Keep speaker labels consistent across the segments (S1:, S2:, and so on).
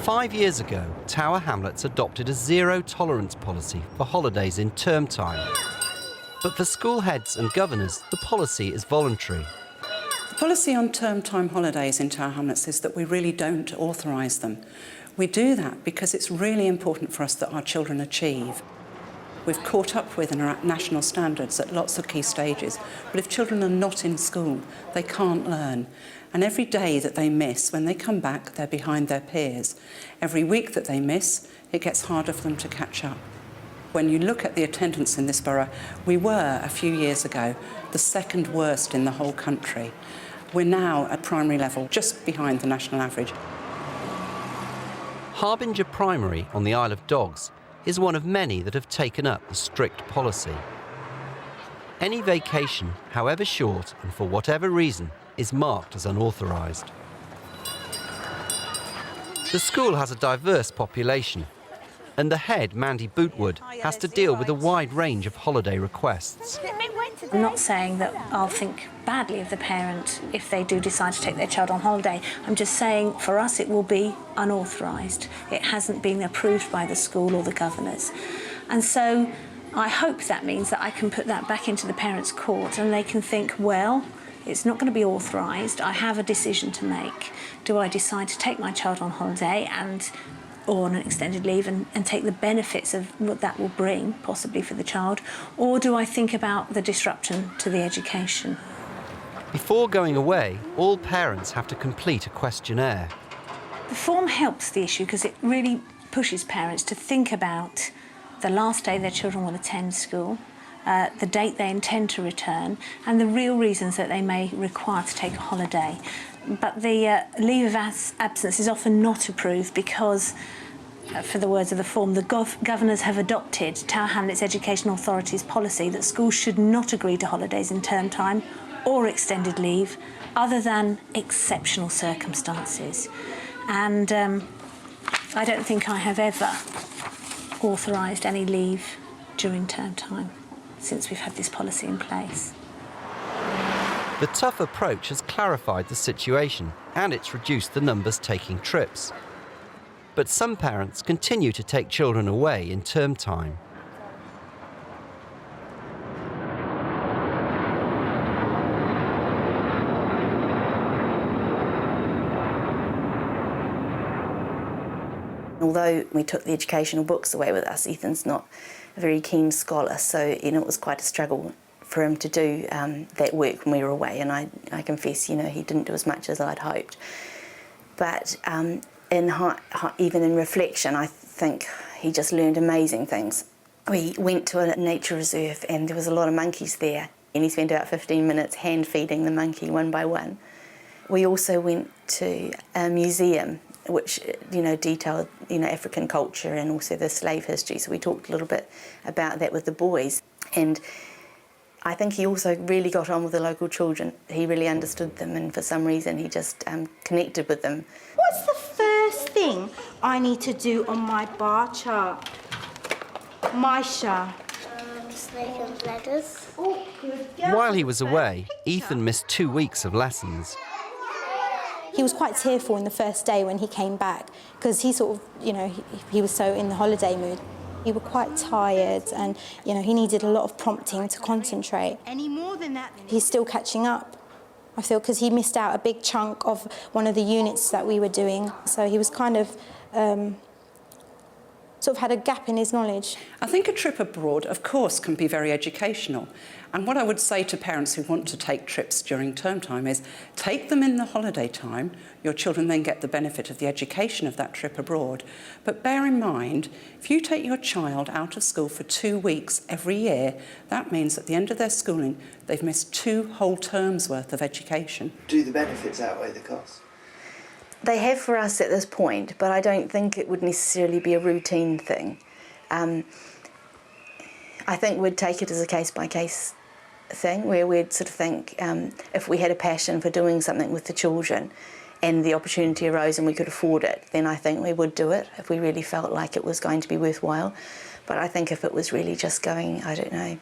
S1: 5 years ago, Tower Hamlets adopted a zero-tolerance policy for holidays in term time. But for school heads and governors, the policy is voluntary.
S2: The policy on term time holidays in Tower Hamlets is that we really don't authorise them. We do that because it's really important for us that our children achieve. We've caught up with and are at national standards at lots of key stages, but if children are not in school, they can't learn. And every day that they miss, when they come back, they're behind their peers. Every week that they miss, it gets harder for them to catch up. When you look at the attendance in this borough, we were, a few years ago, the second worst in the whole country. We're now at primary level, just behind the national average.
S1: Harbinger Primary on the Isle of Dogs is one of many that have taken up the strict policy. Any vacation, however short and for whatever reason, is marked as unauthorised. The school has a diverse population, and the head, Mandy Bootwood, has to deal with a wide range of holiday requests.
S3: I'm not saying that I'll think badly of the parent if they do decide to take their child on holiday. I'm just saying for us it will be unauthorised. It hasn't been approved by the school or the governors. And so I hope that means that I can put that back into the parents' court and they can think, well, it's not going to be authorised. I have a decision to make. Do I decide to take my child on holiday or on an extended leave and take the benefits of what that will bring, possibly for the child, or do I think about the disruption to the education?
S1: Before going away, all parents have to complete a questionnaire.
S3: The form helps the issue because it really pushes parents to think about the last day their children will attend school, the date they intend to return, and the real reasons that they may require to take a holiday. But the leave of absence is often not approved because, for the words of the form, the governors have adopted Tower Hamlets Education Authority's policy that schools should not agree to holidays in term time or extended leave other than exceptional circumstances. And I don't think I have ever authorised any leave during term time since we've had this policy in place.
S1: The tough approach has clarified the situation and it's reduced the numbers taking trips. But some parents continue to take children away in term time.
S4: Although we took the educational books away with us, Ethan's not a very keen scholar, so it was quite a struggle for him to do that work when we were away, and I confess, he didn't do as much as I'd hoped. But even in reflection, I think he just learned amazing things. We went to a nature reserve and there was a lot of monkeys there, and he spent about 15 minutes hand feeding the monkey one by one. We also went to a museum which detailed African culture and also the slave history, so we talked a little bit about that with the boys. And I think he also really got on with the local children. He really understood them, and for some reason he just connected with them.
S5: What's the first thing I need to do on my bar chart? Maisha.
S6: Snake and ladders.
S5: Oh, good girl.
S1: While he was away, Ethan missed 2 weeks of lessons.
S7: He was quite tearful in the first day when he came back because he sort of, he was so in the holiday mood. He was quite tired and, he needed a lot of prompting to concentrate.
S5: Any more than that?
S7: He's still catching up, I feel, because he missed out a big chunk of one of the units that we were doing. So he was kind of, sort of had a gap in his knowledge.
S2: I think a trip abroad, of course, can be very educational. And what I would say to parents who want to take trips during term time is take them in the holiday time. Your children then get the benefit of the education of that trip abroad. But bear in mind, if you take your child out of school for 2 weeks every year, that means at the end of their schooling, they've missed 2 whole terms worth of education.
S8: Do the benefits outweigh the costs?
S4: They have for us at this point, but I don't think it would necessarily be a routine thing. I think we'd take it as a case-by-case thing, where we'd sort of think if we had a passion for doing something with the children and the opportunity arose and we could afford it, then I think we would do it if we really felt like it was going to be worthwhile. But I think if it was really just going, I don't know,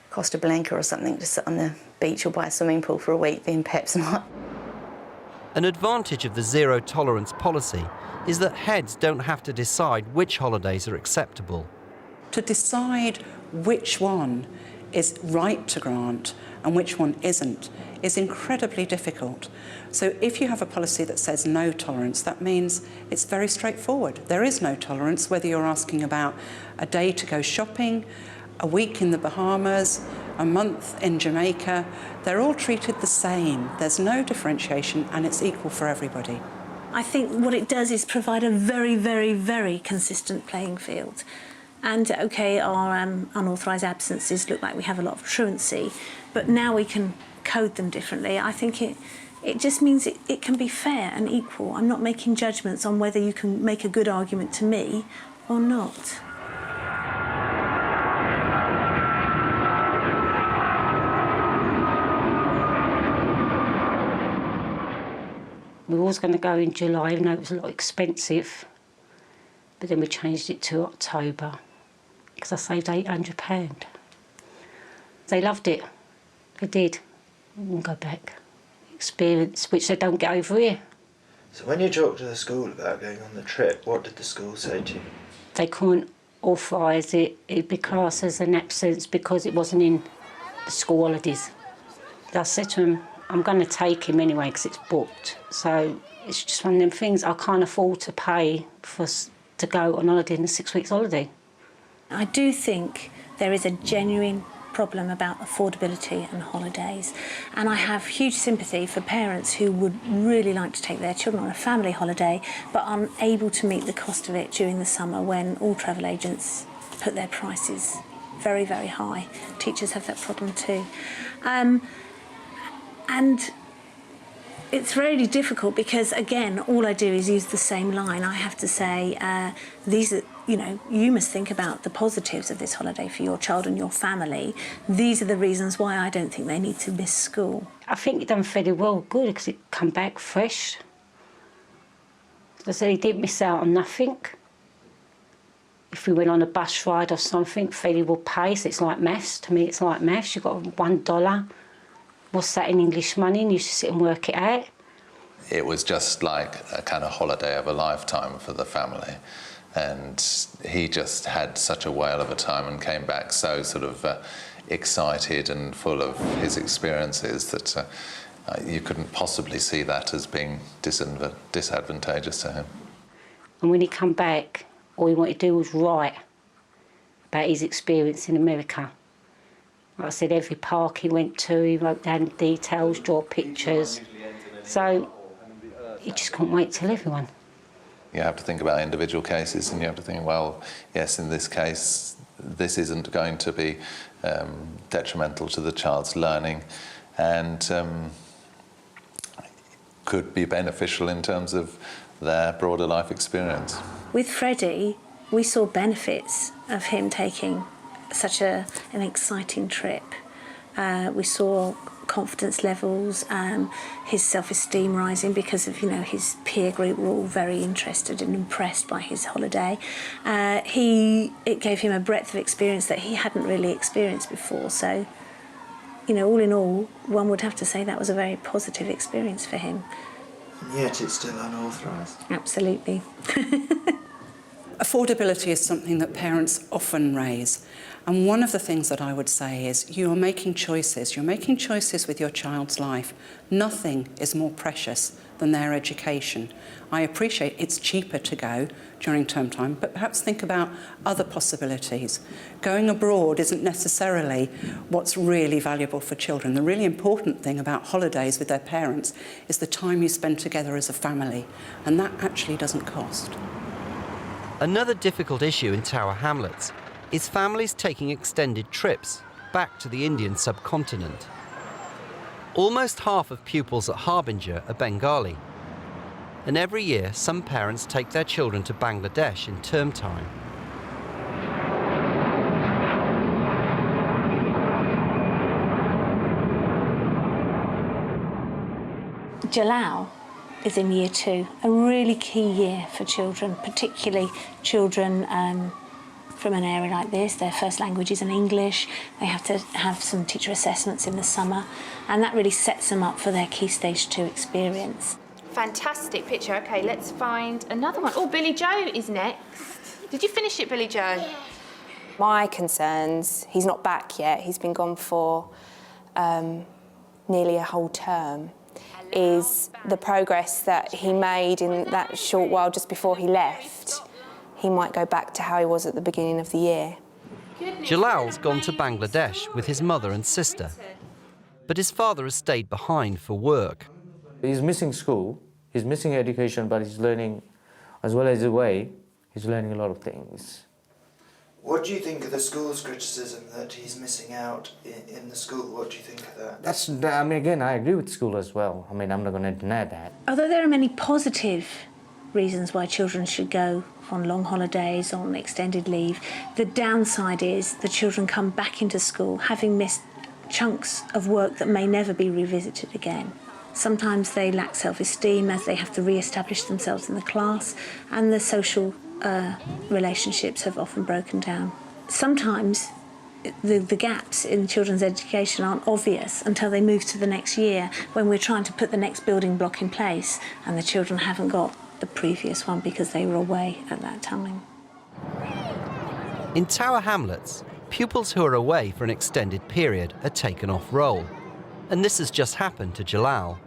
S4: Costa Blanca or something, to sit on the beach or by a swimming pool for a week, then perhaps not.
S1: An advantage of the zero tolerance policy is that heads don't have to decide which holidays are acceptable.
S2: To decide which one is right to grant and which one isn't is incredibly difficult. So if you have a policy that says no tolerance, that means it's very straightforward. There is no tolerance, whether you're asking about a day to go shopping, a week in the Bahamas, a month in Jamaica. They're all treated the same. There's no differentiation and it's equal for everybody.
S3: I think what it does is provide a very, very, very consistent playing field. And OK, our unauthorised absences look like we have a lot of truancy, but now we can code them differently. I think it just means it can be fair and equal. I'm not making judgments on whether you can make a good argument to me or not.
S9: We was going to go in July, even though it was a lot expensive, but then we changed it to October because I saved £800. They loved it. They did. We'll go back. Experience, which they don't get over here.
S8: So when you talked to the school about going on the trip, what did the school say to you?
S9: They couldn't authorise it. It'd be classed as an absence because it wasn't in the school holidays. I said to them, I'm going to take him anyway because it's booked. So it's just one of them things. I can't afford to pay for us to go on holiday in a 6 weeks holiday.
S3: I do think there is a genuine problem about affordability and holidays, and I have huge sympathy for parents who would really like to take their children on a family holiday but aren't able to meet the cost of it during the summer when all travel agents put their prices very, very high. Teachers have that problem too. And it's really difficult because, again, all I do is use the same line. I have to say, these are, you must think about the positives of this holiday for your child and your family. These are the reasons why I don't think they need to miss school.
S9: I think it done fairly well, good, because it come back fresh. As I said, he didn't miss out on nothing. If we went on a bus ride or something, Freddie will pay, so it's like maths. To me, it's like maths. You've got $1. What's that in English money? And you should sit and work it out.
S10: It was just like a kind of holiday of a lifetime for the family. And he just had such a whale of a time and came back so sort of excited and full of his experiences that you couldn't possibly see that as being disadvantageous to him.
S9: And when he come back, all he wanted to do was write about his experience in America. Like I said, every park he went to, he wrote down details, draw pictures. So he just couldn't wait to tell everyone.
S10: You have to think about individual cases and you have to think, well, yes, in this case, this isn't going to be detrimental to the child's learning and could be beneficial in terms of their broader life experience.
S3: With Freddie, we saw benefits of him taking such an exciting trip. We saw confidence levels, his self-esteem rising because of, his peer group were all very interested and impressed by his holiday. It gave him a breadth of experience that he hadn't really experienced before. So, all in all, one would have to say that was a very positive experience for him.
S8: And yet it's still unauthorised.
S3: Absolutely.
S2: Affordability is something that parents often raise. And one of the things that I would say is you are making choices. You're making choices with your child's life. Nothing is more precious than their education. I appreciate it's cheaper to go during term time, but perhaps think about other possibilities. Going abroad isn't necessarily what's really valuable for children. The really important thing about holidays with their parents is the time you spend together as a family, and that actually doesn't cost.
S1: Another difficult issue in Tower Hamlets is families taking extended trips back to the Indian subcontinent. Almost half of pupils at Harbinger are Bengali, and every year some parents take their children to Bangladesh in term time.
S3: Jalal is in year 2, a really key year for children, particularly children from an area like this. Their first language isn't English. They have to have some teacher assessments in the summer, and that really sets them up for their Key Stage 2 experience.
S11: Fantastic picture. OK, let's find another one. Oh, Billy Joe is next. Did you finish it, Billy Joe?
S6: Yeah.
S12: My concerns, he's not back yet, he's been gone for nearly a whole term, is the progress that he made in that short while just before he left. He might go back to how he was at the beginning of the year.
S1: Jalal's gone to Bangladesh with his mother and sister, but his father has stayed behind for work.
S13: He's missing school, he's missing education, but he's learning, as well as away, he's learning a lot of things.
S8: What do you think of the school's criticism that he's missing out in the school? What do you think of that?
S13: I mean, again, I agree with school as well. I mean, I'm not going to deny that.
S3: Although there are many positive reasons why children should go on long holidays, on extended leave, the downside is the children come back into school having missed chunks of work that may never be revisited again. Sometimes they lack self-esteem as they have to re-establish themselves in the class, and the social relationships have often broken down. Sometimes the gaps in children's education aren't obvious until they move to the next year, when we're trying to put the next building block in place and the children haven't got the previous one because they were away at that time.
S1: In Tower Hamlets, pupils who are away for an extended period are taken off roll. And this has just happened to Jalal.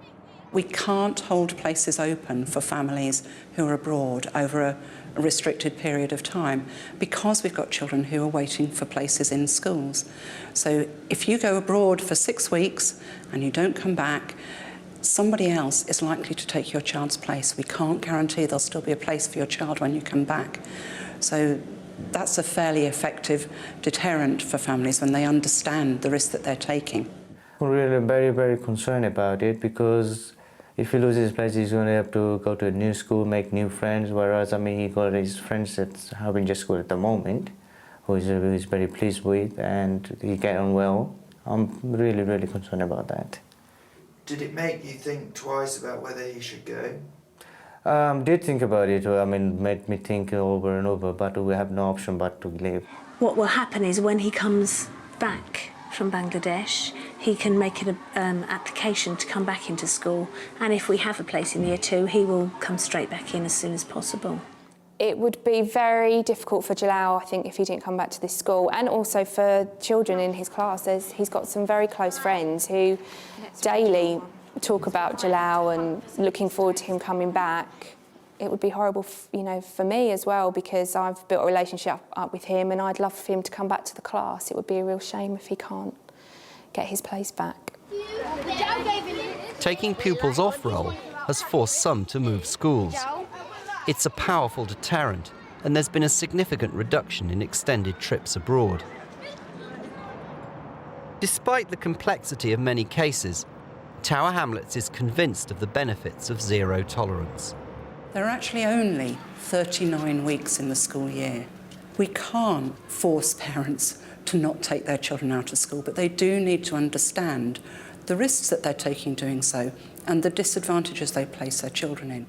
S2: We can't hold places open for families who are abroad over a restricted period of time because we've got children who are waiting for places in schools. So if you go abroad for 6 weeks and you don't come back, somebody else is likely to take your child's place. We can't guarantee there'll still be a place for your child when you come back. So that's a fairly effective deterrent for families when they understand the risk that they're taking.
S13: I'm really very, very concerned about it, because if he loses his place, he's going to have to go to a new school, make new friends, whereas, I mean, he got his friends at Harbin School at the moment, who he's very pleased with, and he get on well. I'm really, really concerned about that.
S8: Did it make you think twice about whether he should go?
S13: Did think about it. I mean, made me think over and over, but we have no option but to leave.
S3: What will happen is when he comes back from Bangladesh, he can make an application to come back into school, and if we have a place in year 2, he will come straight back in as soon as possible.
S12: It would be very difficult for Jalal, I think, if he didn't come back to this school, and also for children in his class. He's got some very close friends who daily talk about Jalal and looking forward to him coming back. It would be horrible, for me as well, because I've built a relationship up with him, and I'd love for him to come back to the class. It would be a real shame if he can't get his place back.
S1: Taking pupils off roll has forced some to move schools. It's a powerful deterrent, and there's been a significant reduction in extended trips abroad. Despite the complexity of many cases, Tower Hamlets is convinced of the benefits of zero tolerance.
S2: There are actually only 39 weeks in the school year. We can't force parents to not take their children out of school, but they do need to understand the risks that they're taking doing so and the disadvantages they place their children in.